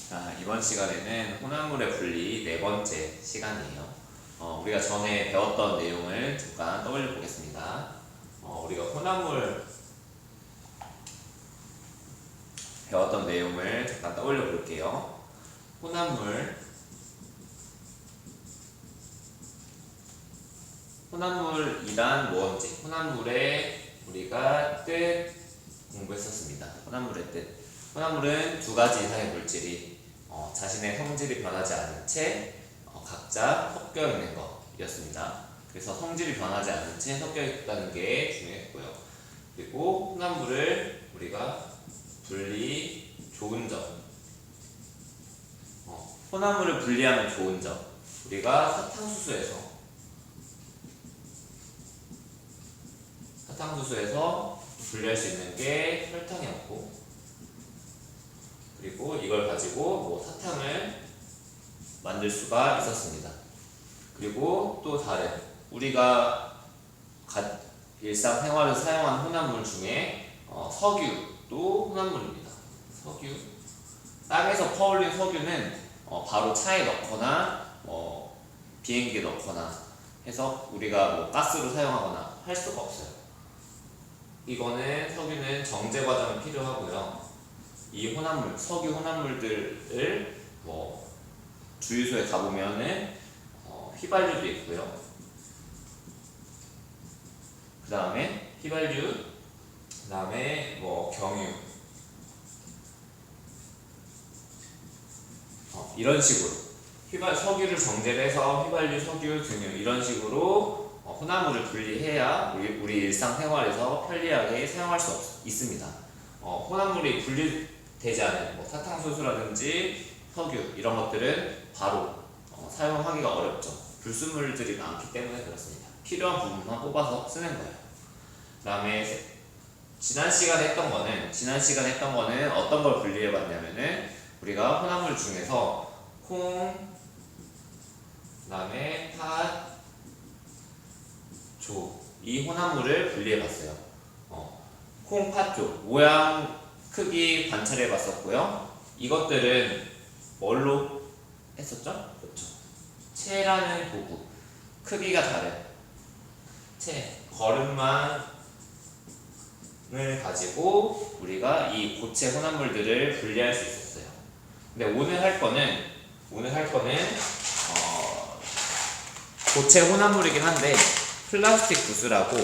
자, 이번 시간에는 혼합물의 분리 네 번째 시간이에요. 우리가 전에 배웠던 내용을 잠깐 떠올려 보겠습니다. 우리가 혼합물 배웠던 내용을 잠깐 떠올려 볼게요. 혼합물이란 뭔지, 혼합물의 우리가 뜻 공부했었습니다. 혼합물의 뜻. 혼합물은 두 가지 이상의 물질이 자신의 성질이 변하지 않은 채 각자 섞여 있는 것이었습니다. 그래서 성질이 변하지 않은 채 섞여 있다는 게 중요했고요. 그리고 혼합물을 우리가 좋은 점, 혼합물을 분리하면 좋은 점, 우리가 사탕수수에서 분리할 수 있는 게 설탕이었고, 그리고 이걸 가지고 사탕을 만들 수가 있었습니다. 그리고 또 다른 우리가 일상생활에서 사용하는 혼합물 중에 석유도 혼합물입니다. 석유, 땅에서 퍼올린 석유는 바로 차에 넣거나 비행기에 넣거나 해서 우리가 가스로 사용하거나 할 수가 없어요. 석유는 정제 과정이 필요하고요. 이 석유 혼합물들을 주유소에 가보면은 휘발유도 있고요. 그 다음에 경유, 이런 식으로 석유를 정제를 해서 휘발유, 석유, 등유 이런 식으로 혼합물을 분리해야 우리 일상생활에서 편리하게 사용할 수 있습니다. 혼합물이 분리되지 않은 사탕수수라든지 석유 이런 것들은 바로 사용하기가 어렵죠. 불순물들이 많기 때문에 그렇습니다. 필요한 부분만 뽑아서 쓰는 거예요. 그 다음에 지난 시간에 했던 거는 어떤 걸 분리해 봤냐면은 우리가 혼합물 중에서 콩, 그 다음에 팥, 조, 이 혼합물을 분리해 봤어요. 콩, 팥, 조 모양, 크기 관찰해 봤었고요. 이것들은 뭘로 했었죠? 그렇죠. 채라는 도구, 크기가 다른 거름망을 가지고 우리가 이 고체 혼합물들을 분리할 수 있었어요. 근데 오늘 할 거는 고체 혼합물이긴 한데 플라스틱 구슬하고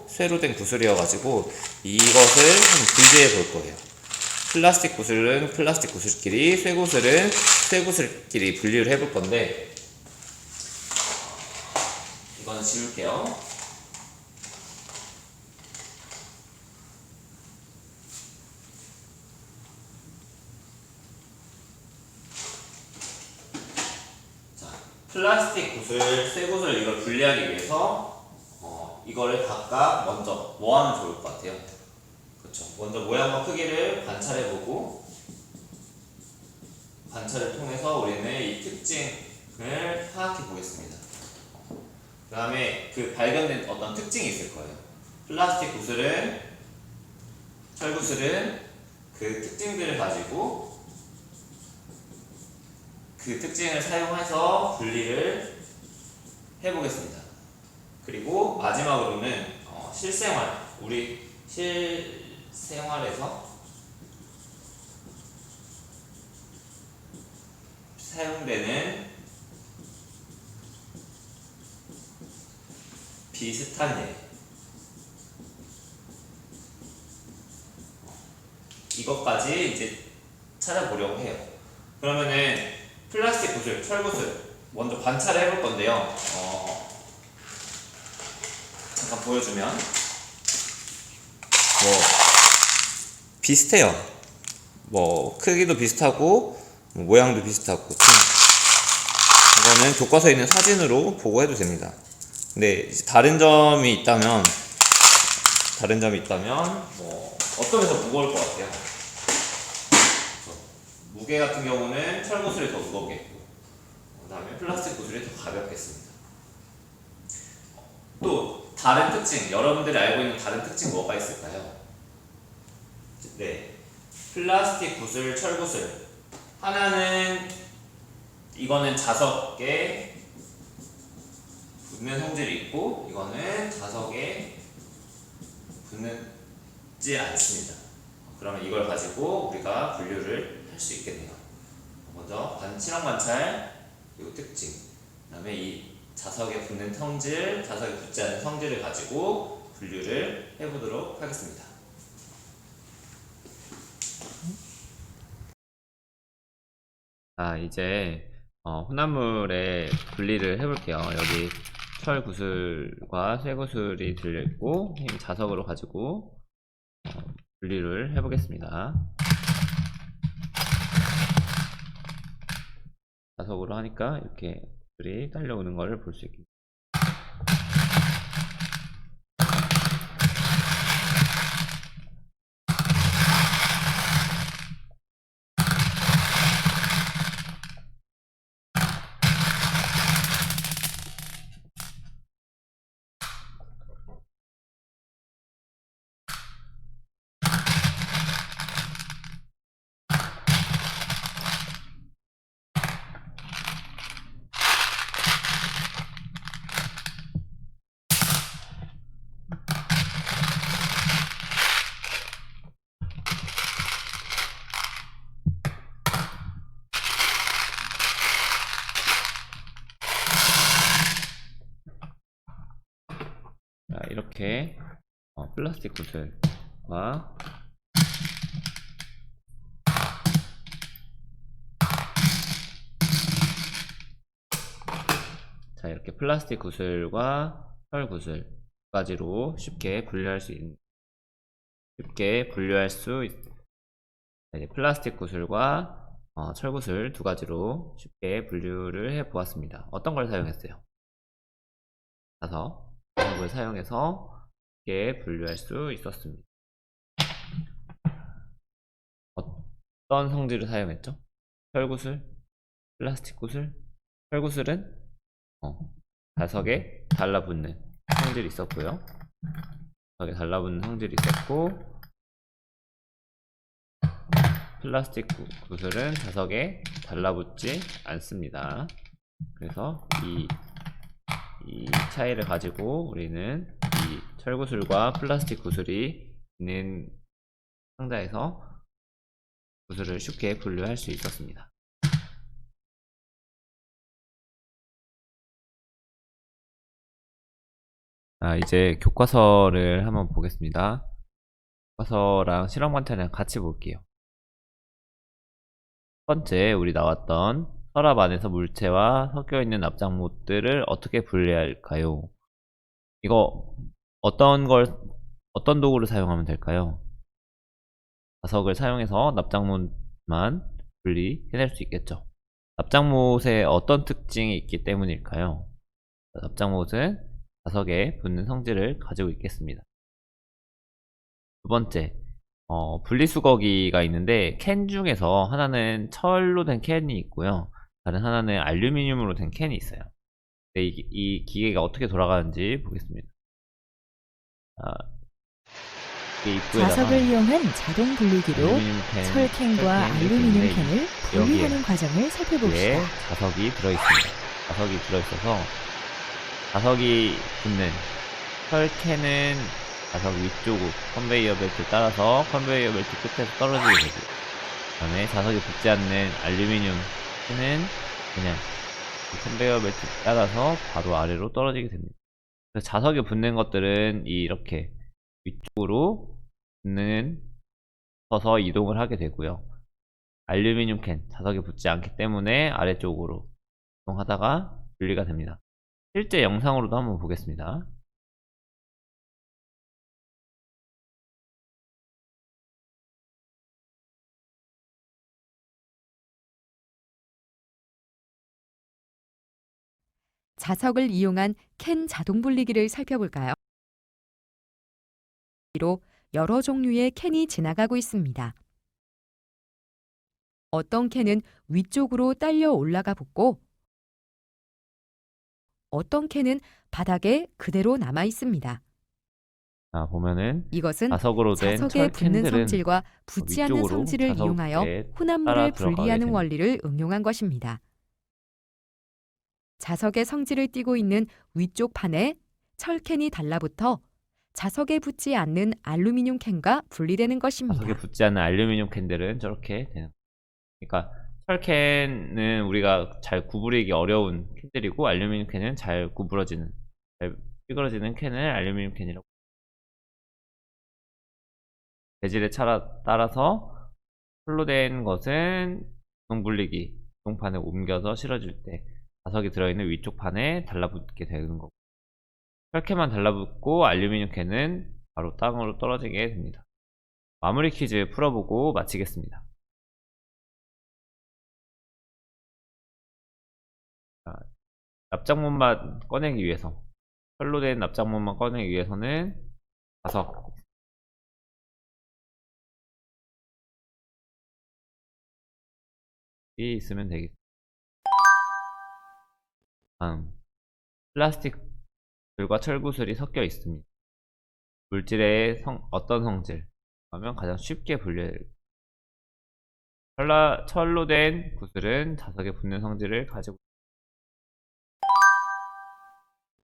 쇠로 된 구슬이어가지고 이것을 한번 분리해 볼 거예요. 플라스틱 구슬은 플라스틱 구슬끼리, 쇠구슬은 쇠구슬끼리 분리를 해볼 건데, 이거는 지울게요. 자, 플라스틱 구슬, 쇠구슬 이걸 분리하기 위해서 이거를 각각 먼저 뭐 하면 좋을 것 같아요? 그렇죠. 먼저 모양과 크기를 관찰해보고, 관찰을 통해서 우리는 이 특징을 파악해 보겠습니다. 그 다음에 그 발견된 어떤 특징이 있을 거예요. 플라스틱 구슬은, 철구슬은 그 특징들을 가지고 그 특징을 사용해서 분리를 해보겠습니다. 그리고 마지막으로는 우리 실생활에서 사용되는 비슷한 예, 이것까지 이제 찾아보려고 해요. 그러면은 플라스틱 구슬, 철구슬 먼저 관찰을 해볼 건데요. 잠깐 보여주면 비슷해요. 크기도 비슷하고 모양도 비슷하고 이거는 교과서에 있는 사진으로 보고 해도 됩니다. 근데 이제 다른 점이 있다면 어떤 면에서 무거울 것 같아요? 무게 같은 경우는 철구슬이 더 무겁겠고, 그 다음에 플라스틱 구슬이 더 가볍겠습니다. 또 다른 특징, 여러분들이 알고 있는 다른 특징 뭐가 있을까요? 네, 플라스틱 구슬, 철구슬. 하나는 이거는 자석에 붙는 성질이 있고 이거는 자석에 붙지 않습니다. 그러면 이걸 가지고 우리가 분류를 할 수 있겠네요. 먼저 실험 관찰 그리고 특징, 그 다음에 이 자석에 붙는 성질, 자석에 붙지 않는 성질을 가지고 분류를 해보도록 하겠습니다. 이제 혼합물의 분리를 해볼게요. 여기 철 구슬과 쇠 구슬이 들려있고 자석으로 가지고 분리를 해보겠습니다. 자석으로 하니까 이렇게 구슬이 딸려오는 것을 볼 수 있겠습니다. 이렇게 플라스틱 구슬과 이렇게 플라스틱 구슬과 철 구슬 두 가지로 쉽게 분류할 수 플라스틱 구슬과 철 구슬 두 가지로 쉽게 분류를 해 보았습니다. 어떤 걸 사용했어요? 자석 이런 걸 사용해서 쉽게 분류할 수 있었습니다. 어떤 성질을 사용했죠? 철 구슬, 플라스틱 구슬. 철 구슬은 자석에 달라붙는 성질이 있었고요. 자석에 달라붙는 성질이 있었고, 플라스틱 구슬은 자석에 달라붙지 않습니다. 그래서 이 차이를 가지고 우리는 이 철구슬과 플라스틱 구슬이 있는 상자에서 구슬을 쉽게 분류할 수 있었습니다. 이제 교과서를 한번 보겠습니다. 교과서랑 실험 관찰이랑 같이 볼게요. 첫 번째, 우리 나왔던 서랍 안에서 물체와 섞여 있는 납작물들을 어떻게 분리할까요? 이거 어떤 도구를 사용하면 될까요? 자석을 사용해서 납작물만 분리해낼 수 있겠죠. 납작물에 어떤 특징이 있기 때문일까요? 납작물은 자석에 붙는 성질을 가지고 있겠습니다. 두 번째, 분리수거기가 있는데 캔 중에서 하나는 철로 된 캔이 있고요. 다른 하나는 알루미늄으로 된 캔이 있어요. 네, 이 기계가 어떻게 돌아가는지 보겠습니다. 자석을 이용한 자동 분리기로 철캔과 알루미늄 캔을 분리하는 과정을 살펴봅시다. 자석이 들어있습니다. 자석이 들어있어서 자석이 붙는 철캔은 자석 위쪽으로 컨베이어 벨트 따라서 컨베이어 벨트 끝에서 떨어지게 되고, 그 다음에 자석이 붙지 않는 알루미늄 캔은 그냥 컨베이어 벨트 따라서 바로 아래로 떨어지게 됩니다. 그래서 자석에 붙는 것들은 이렇게 위쪽으로 서서 이동을 하게 되고요. 알루미늄 캔, 자석에 붙지 않기 때문에 아래쪽으로 이동하다가 분리가 됩니다. 실제 영상으로도 한번 보겠습니다. 자석을 이용한 캔 자동 분리기를 살펴볼까요? 여러 종류의 캔이 지나가고 있습니다. 어떤 캔은 위쪽으로 딸려 올라가 붙고 어떤 캔은 바닥에 그대로 남아 있습니다. 자, 보면은 이것은 자석으로 된 자석에 붙는 철캔들은 성질과 붙지 않는 위쪽으로 성질을 이용하여 자석에 혼합물을 따라 들어가게 분리하는 됩니다. 원리를 응용한 것입니다. 자석의 성질을 띠고 있는 위쪽 판에 철캔이 달라붙어 자석에 붙지 않는 알루미늄 캔과 분리되는 것입니다. 자석에 붙지 않는 알루미늄 캔들은 저렇게 되는. 그러니까 철캔은 우리가 잘 구부리기 어려운 캔들이고, 알루미늄 캔은 잘 구부러지는, 잘 삐그러지는 캔을 알루미늄 캔이라고. 재질에 따라서 풀로 된 것은 자동 분리기, 자동판에 옮겨서 실어줄 때 자석이 들어있는 위쪽 판에 달라붙게 되는 거고, 철캔만 달라붙고 알루미늄 캔은 바로 땅으로 떨어지게 됩니다. 마무리 퀴즈 풀어보고 마치겠습니다. 자, 납작문만 꺼내기 위해서, 철로 된 납작문만 꺼내기 위해서는 자석, 이 있으면 되겠습니다. 다음, 플라스틱들과 철구슬이 섞여 있습니다. 물질의 어떤 성질 하면 가장 쉽게 분리해요. 철로 된 구슬은 자석에 붙는 성질을 가지고 있습니다.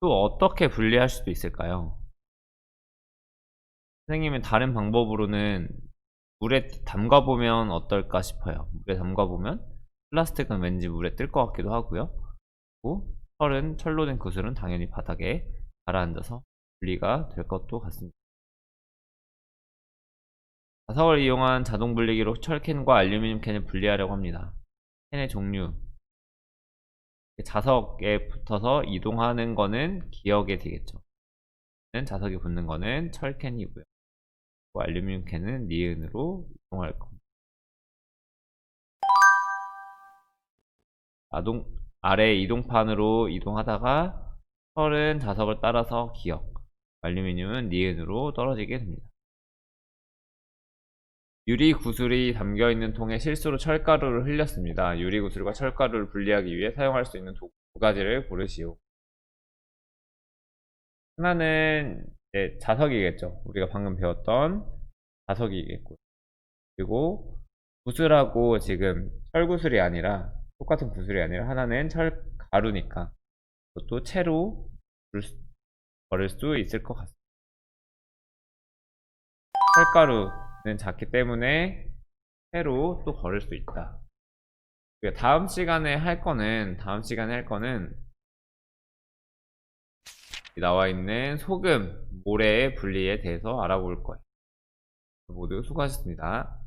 또 어떻게 분리할 수도 있을까요? 선생님은 다른 방법으로는 물에 담가보면 어떨까 싶어요. 물에 담가보면 플라스틱은 왠지 물에 뜰 것 같기도 하고요. 그리고 철로 된 구슬은 당연히 바닥에 가라앉아서 분리가 될 것도 같습니다. 자석을 이용한 자동 분리기로 철캔과 알루미늄 캔을 분리하려고 합니다. 캔의 종류, 자석에 붙어서 이동하는 거는 기역에 되겠죠. 자석에 붙는 거는 철캔이고요. 알루미늄 캔은 니은으로 이동할 겁니다. 아래 이동판으로 이동하다가 철은 자석을 따라서 기역, 알루미늄은 니은으로 떨어지게 됩니다. 유리 구슬이 담겨있는 통에 실수로 철가루를 흘렸습니다. 유리 구슬과 철가루를 분리하기 위해 사용할 수 있는 두 가지를 고르시오. 하나는 자석이겠죠. 우리가 방금 배웠던 자석이겠고, 그리고 구슬하고 지금 철구슬이 아니라, 똑같은 구슬이 아니라 하나는 철가루니까 그것도 채로 버릴 수 있을 것 같습니다. 철가루는 작기 때문에 채로 또 버릴 수 있다. 다음 시간에 할 거는 나와 있는 소금, 모래의 분리에 대해서 알아볼 거예요. 모두 수고하셨습니다.